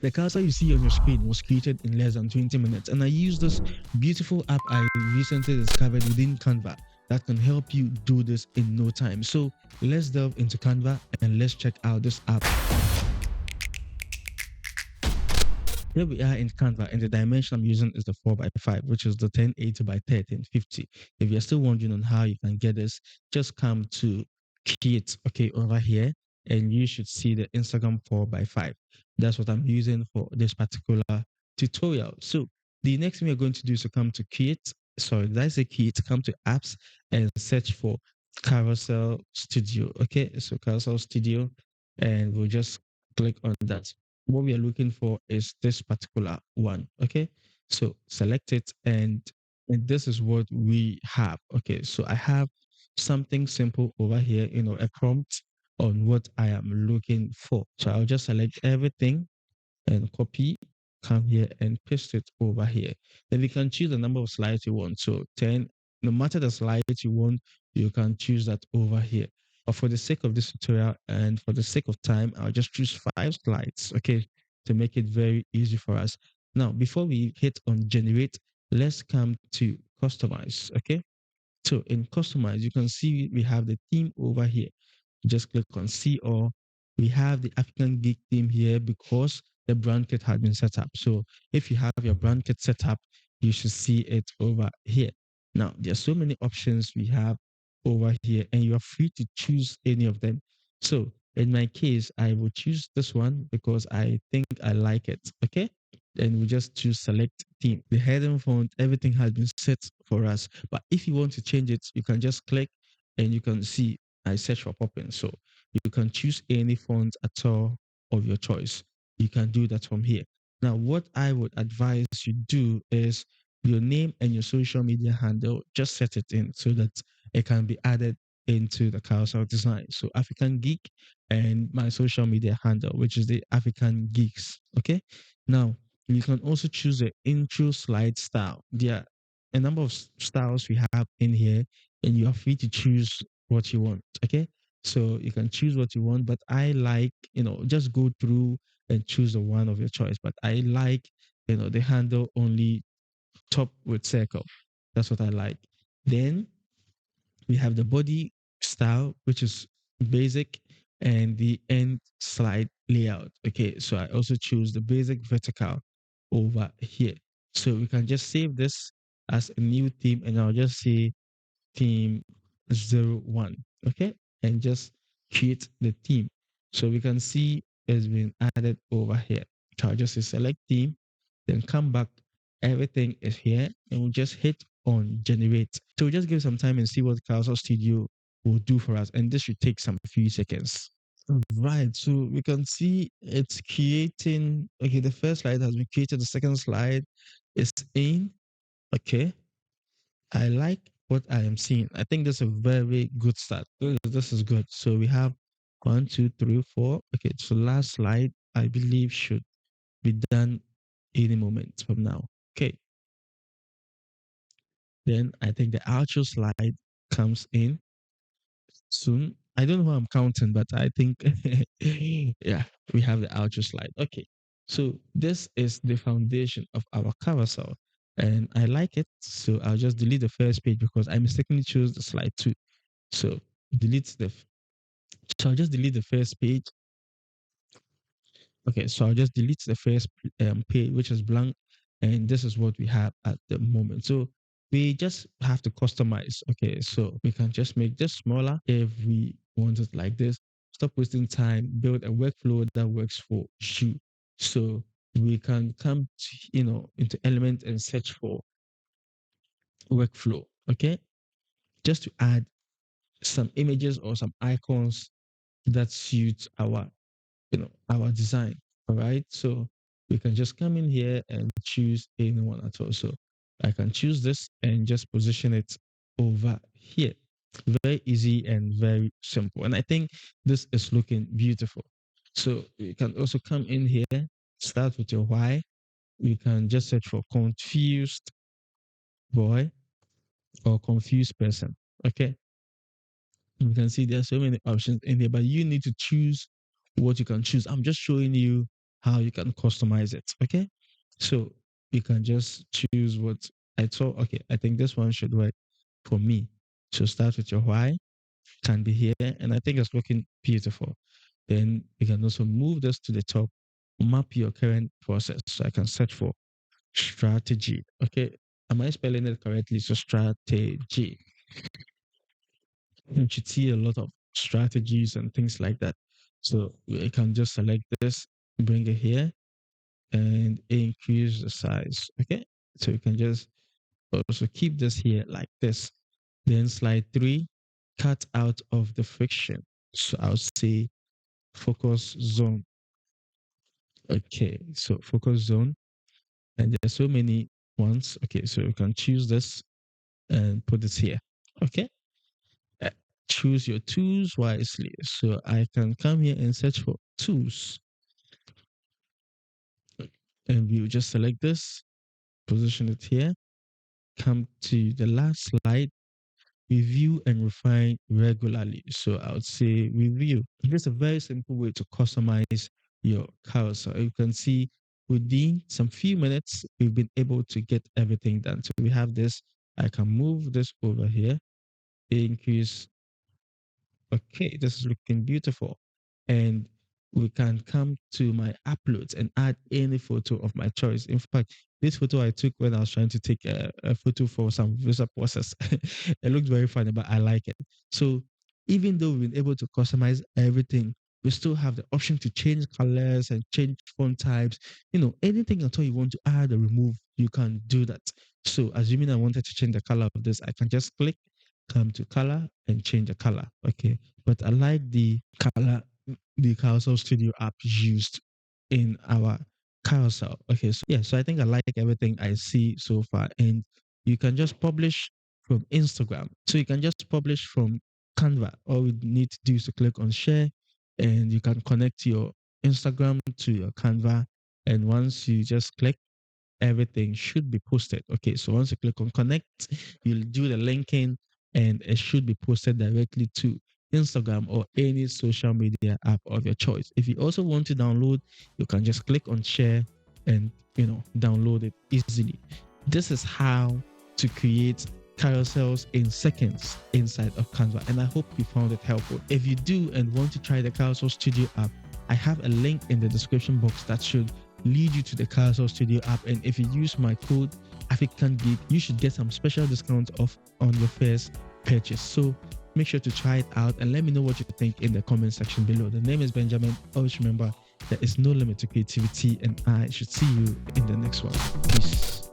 The carousel you see on your screen was created in less than 20 minutes. And I use this beautiful app I recently discovered within Canva that can help you do this in no time. So let's delve into Canva and let's check out this app. Here we are in Canva, and the dimension I'm using is the 4 by 5, which is the 1080 by 1350. If you're still wondering on how you can get this, just come to Create, okay, over here, and you should see the Instagram 4 by 5. That's what I'm using for this particular tutorial. So the next thing we're going to do is to come to Create. Sorry, did I say Create? Come to Apps and search for Carousel Studio. Okay, so Carousel Studio, and we'll just click on that. What we are looking for is this particular one. Okay, so select it, and this is what we have. Okay, so I have something simple over here, a prompt on what I am looking for. So I'll just select everything and copy, come here and paste it over here. Then you can choose the number of slides you want. So 10, no matter the slides you want, you can choose that over here. But for the sake of this tutorial and for the sake of time, I'll just choose 5 slides, okay, to make it very easy for us. Now, before we hit on generate, let's come to customize, okay? So in customize, you can see we have the theme over here. Just click on see all. We have the African Geek theme here because the brand kit had been set up. So if you have your brand kit set up, you should see it over here. Now, there are so many options we have over here, and you are free to choose any of them. So in my case, I will choose this one because I think I like it. Okay. And we just choose select theme. The heading font, everything has been set for us. But if you want to change it, you can just click and you can see I search for popping. So you can choose any font at all of your choice. You can do that from here. Now, what I would advise you do is your name and your social media handle, just set it in so that it can be added into the carousel design. So African Geek and my social media handle, which is the African Geeks. Okay. Now, you can also choose the intro slide style. There are a number of styles we have in here, and you are free to choose what you want. Okay. So you can choose what you want, but I like, just go through and choose the one of your choice. But I like, the handle only top with circle. That's what I like. Then we have the body style, which is basic, and the end slide layout. Okay, so I also choose the basic vertical over here. So we can just save this as a new theme, and I'll just say theme 01. Okay, and just create the theme. So we can see it's been added over here. So I'll just say select theme, then come back. Everything is here, and we'll just hit on generate. So we'll just give some time and see what Carousel Studio will do for us. And this should take some few seconds. Right. So we can see it's creating. Okay, the first slide has been created. The second slide is in. Okay. I like what I am seeing. I think that's a very good start. This is good. So we have 1, 2, 3, 4. Okay, so last slide, I believe, should be done any moment from now. Okay, then I think the outro slide comes in soon. I don't know how I'm counting, but I think, yeah, we have the outro slide. Okay, so this is the foundation of our carousel, and I like it. So I'll just delete the first page because I mistakenly chose the slide 2. So delete the, so I'll just delete the first page. Okay, so I'll just delete the first page, which is blank, and this is what we have at the moment. So we just have to customize. Okay, so we can just make this smaller if we want it like this. Stop wasting time, build a workflow that works for you. So we can come to, into element and search for workflow. Okay, just to add some images or some icons that suits our design. All right. So we can just come in here and choose anyone at all. So I can choose this and just position it over here. Very easy and very simple. And I think this is looking beautiful. So you can also come in here, start with your why. You can just search for confused boy or confused person. Okay. You can see there are so many options in here, but you need to choose what you can choose. I'm just showing you how you can customize it. Okay. So you can just choose what I thought. Okay, I think this one should work for me. So start with your why, can be here, and I think it's looking beautiful. Then you can also move this to the top, map your current process. So I can search for strategy. Okay, am I spelling it correctly? So strategy. You should see a lot of strategies and things like that. So you can just select this, bring it here, and increase the size. Okay, so you can just also keep this here like this. Then slide 3, cut out of the friction. So I'll say focus zone. Okay, so focus zone, and there's so many ones. Okay, so you can choose this and put it here. Okay, Uh, choose your tools wisely. So I can come here and search for tools, and we'll just select this, position it here, come to the last slide, review and refine regularly. So I would say review. Just a very simple way to customize your carousel. You can see within some few minutes, we've been able to get everything done. So we have this. I can move this over here, increase. Okay, this is looking beautiful. And we can come to my uploads and add any photo of my choice. In fact, this photo I took when I was trying to take a photo for some visa process. It looked very funny, but I like it. So even though we've been able to customize everything, we still have the option to change colors and change font types. Anything at all you want to add or remove, you can do that. So assuming I wanted to change the color of this, I can just click, come to color and change the color. Okay. But I like the color the Carousel Studio app used in our carousel. Okay, so yeah, so I think I like everything I see so far. And you can just publish from Instagram. So you can just publish from Canva. All you need to do is to click on share, and you can connect your Instagram to your Canva. And once you just click, everything should be posted. Okay, so once you click on connect, you'll do the linking and it should be posted directly to Instagram or any social media app of your choice. If you also want to download, you can just click on share and download it easily. This is how to create carousels in seconds inside of Canva, and I hope you found it helpful. If you do and want to try the Carousel Studio app, I have a link in the description box that should lead you to the Carousel Studio app. And if you use my code AfricanGeek, you should get some special discount off on your first purchase. So make sure to try it out and let me know what you think in the comment section below. The name is Benjamin. Always remember, there is no limit to creativity, and I should see you in the next one. Peace.